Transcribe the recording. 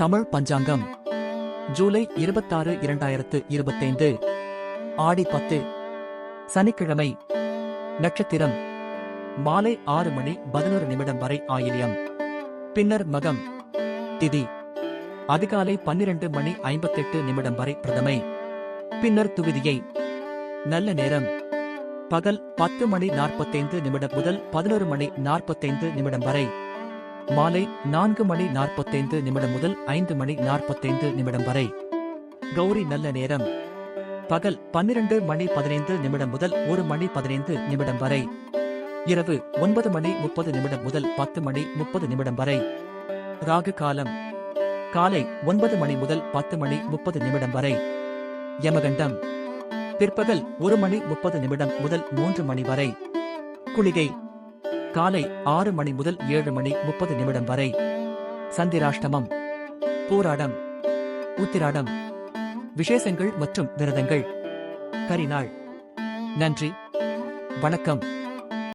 தமிழ் பஞ்சாங்கம் ஜூலை 26 2025 ஆடி 10 சனிக்கிழமை நட்சத்திரம் மாலை 6:11 வரை ஆயில்யம் பின்னர் மகம் திதி அதிகாலை 12:58 வரை பிரதமை பின்னர் துவிதியை நல்ல நேரம் பகல் 10:45 முதல் 11:45 வரை மாலை 4:45 முதல் 5:45 வரை கௌரி நல்ல நேரம் பகல் 12:15 முதல் 1:15 வரை இரவு 9:30 முதல் 10:30 வரை ராகு காலம் காலை 9 முதல் 10:30 வரை யமகண்டம் பிற்பகல் 1:30 முதல் 3 வரை குளிகை காலை 6 முதல் 7:30 வரை சந்திராஷ்டமம் பூராடம் உத்திராடம் விசேஷங்கள் மற்றும் விரதங்கள் கரிநாள் நன்றி வணக்கம்.